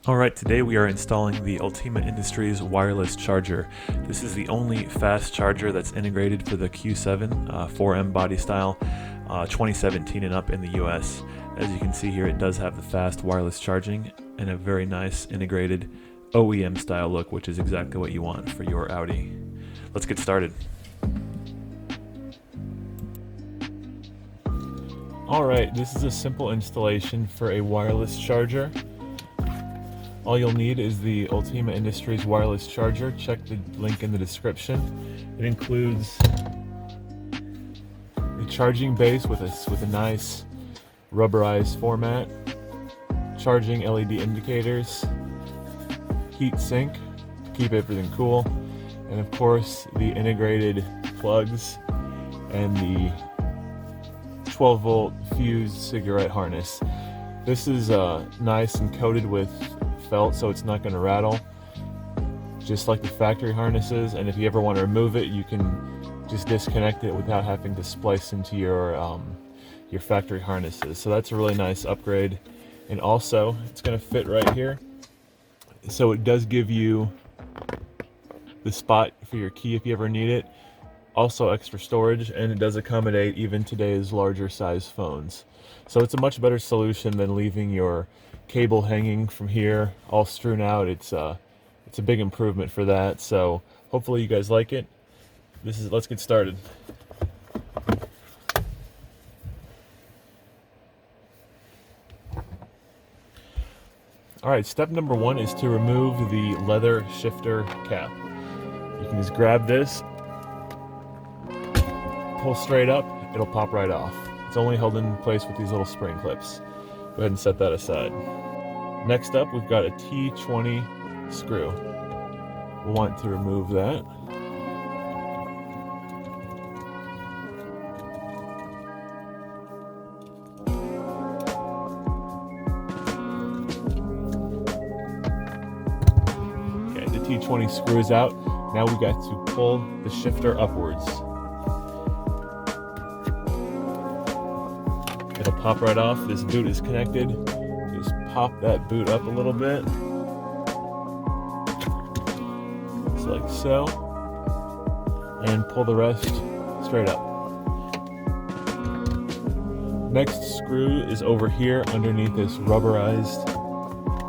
Alright, today we are installing the Ultima Industries Wireless Charger. This is the only fast charger that's integrated for the Q7 4M body style, 2017 and up in the US. As you can see here, it does have the fast wireless charging and a very nice integrated OEM style look, which is exactly what you want for your Audi. Let's get started. Alright, this is a simple installation for a wireless charger. All you'll need is the Ultima Industries Wireless Charger. Check the link in the description. It includes a charging base with a nice rubberized format, charging LED indicators, heat sink to keep everything cool, and of course the integrated plugs and the 12-volt fused cigarette harness. This is nice and coated with felt, so it's not going to rattle, just like the factory harnesses. And if you ever want to remove it, you can just disconnect it without having to splice into your factory harnesses. So that's a really nice upgrade. And also, it's going to fit right here, so it does give you the spot for your key if you ever need it. Also extra storage, and it does accommodate even today's larger size phones. So it's a much better solution than leaving your cable hanging from here all strewn out. It's a big improvement for that. So hopefully you guys like it. Let's get started. Alright, step number one is to remove the leather shifter cap. You can just grab this, pull straight up, it'll pop right off. It's only held in place with these little spring clips. Go ahead and set that aside. Next up, we've got a T20 screw. We'll want to remove that. Okay, the T20 screw is out. Now we got to pull the shifter upwards. It'll pop right off. This boot is connected. Just pop that boot up a little bit. Just like so. And pull the rest straight up. Next screw is over here underneath this rubberized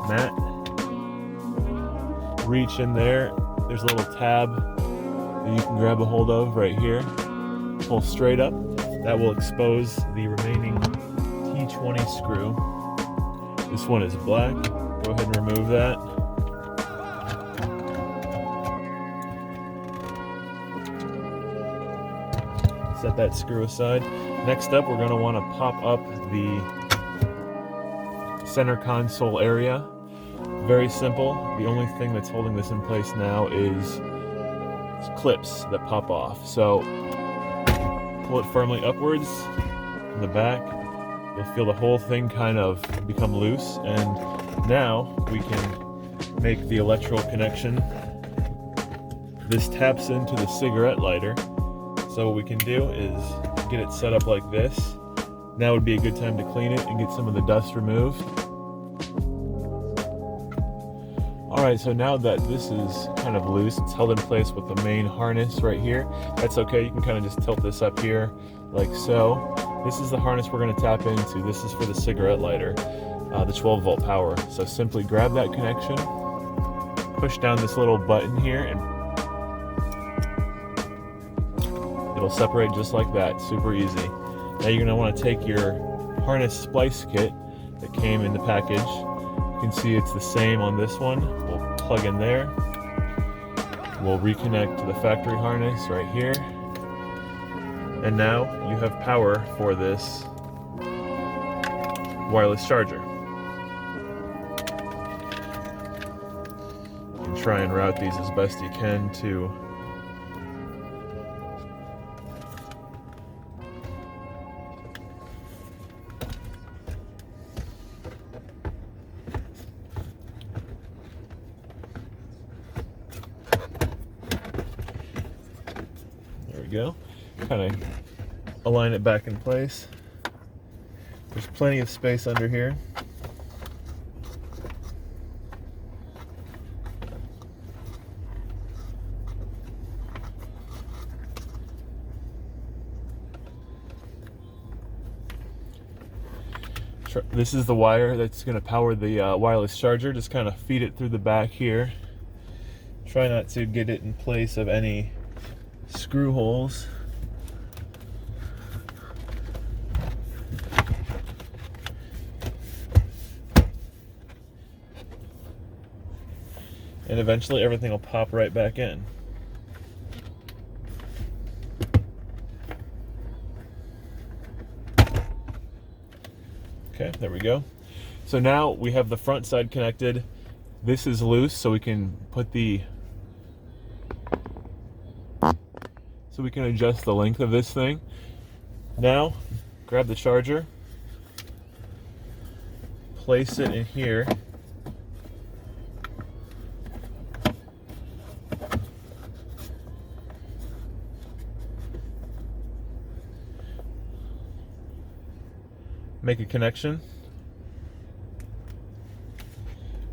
mat. Reach in there. There's a little tab that you can grab a hold of right here. Pull straight up. That will expose the remaining T20 screw. This one is black. Go ahead and remove that. Set that screw aside. Next up, we're going to want to pop up the center console area. Very simple. The only thing that's holding this in place now is clips that pop off. So pull it firmly upwards in the back. You'll feel the whole thing kind of become loose, and now we can make the electrical connection. This taps into the cigarette lighter. So what we can do is get it set up like this. Now would be a good time to clean it and get some of the dust removed. Alright, so now that this is kind of loose, it's held in place with the main harness right here. That's okay, you can kind of just tilt this up here like so. This is the harness we're going to tap into. This is for the cigarette lighter, the 12-volt power. So simply grab that connection, push down this little button here, and it'll separate just like that. Super easy. Now you're going to want to take your harness splice kit that came in the package. You can see it's the same on this one. We'll plug in there. We'll reconnect to the factory harness right here. And now you have power for this wireless charger. You can try and route these as best you can to go. Kind of align it back in place. There's plenty of space under here. This is the wire that's going to power the wireless charger. Just kind of feed it through the back here. Try not to get it in place of any screw holes. And eventually everything will pop right back in. Okay, there we go. So now we have the front side connected. This is loose, so we can put so we can adjust the length of this thing. Now, grab the charger, place it in here. Make a connection.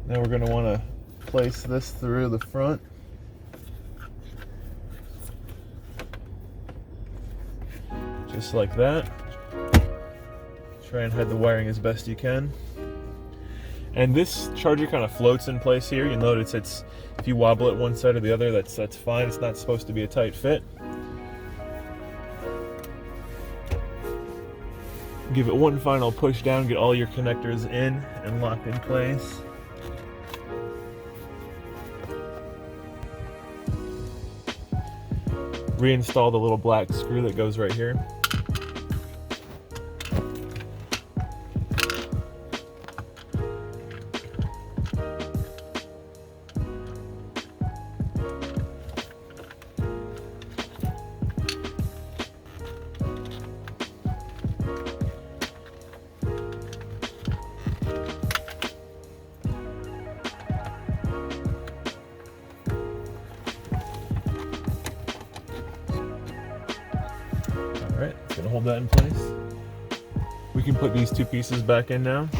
Now we're going to want to place this through the front. Just like that. Try and hide the wiring as best you can. And this charger kind of floats in place here. You'll notice it's, if you wobble it one side or the other, that's fine. It's not supposed to be a tight fit. Give it one final push down, get all your connectors in and locked in place. Reinstall the little black screw that goes right here. Alright, gonna hold that in place. We can put these two pieces back in now.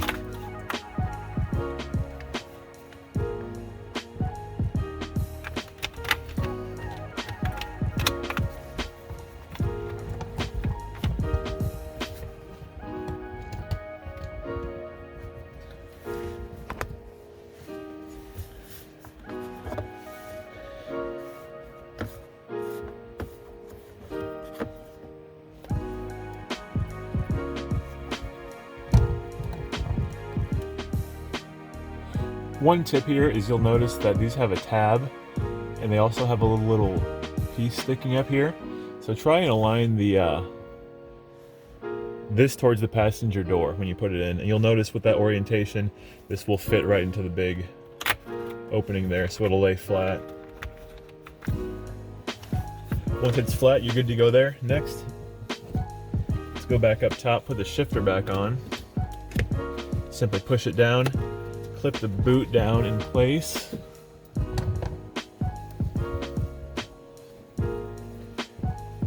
One tip here is you'll notice that these have a tab, and they also have a little piece sticking up here. So try and align the this towards the passenger door when you put it in, and you'll notice with that orientation, this will fit right into the big opening there, so it'll lay flat. Once it's flat, you're good to go there. Next, let's go back up top, put the shifter back on. Simply push it down. Clip the boot down in place.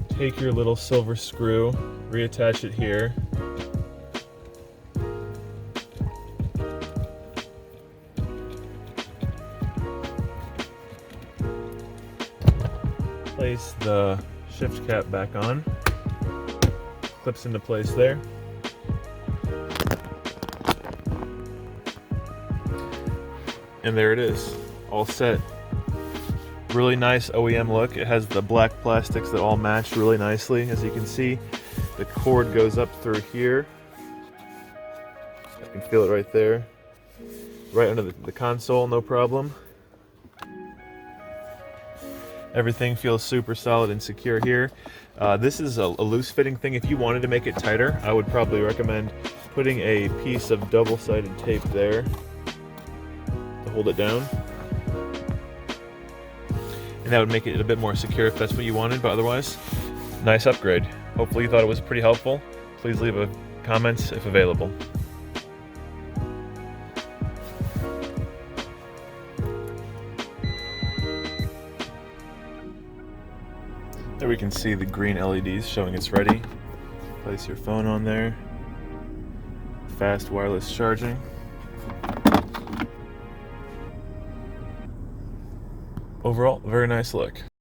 Take your little silver screw, reattach it here. Place the shift cap back on. Clips into place there. And there it is, all set. Really nice OEM look. It has the black plastics that all match really nicely. As you can see, the cord goes up through here. I can feel it right there. Right under the console, no problem. Everything feels super solid and secure here. This is a loose fitting thing. If you wanted to make it tighter, I would probably recommend putting a piece of double-sided tape there. Hold it down, and that would make it a bit more secure if that's what you wanted, but otherwise, nice upgrade. Hopefully you thought it was pretty helpful. Please leave a comments if available. There we can see the green LEDs showing it's ready. Place your phone on there. Fast wireless charging. Overall, very nice look.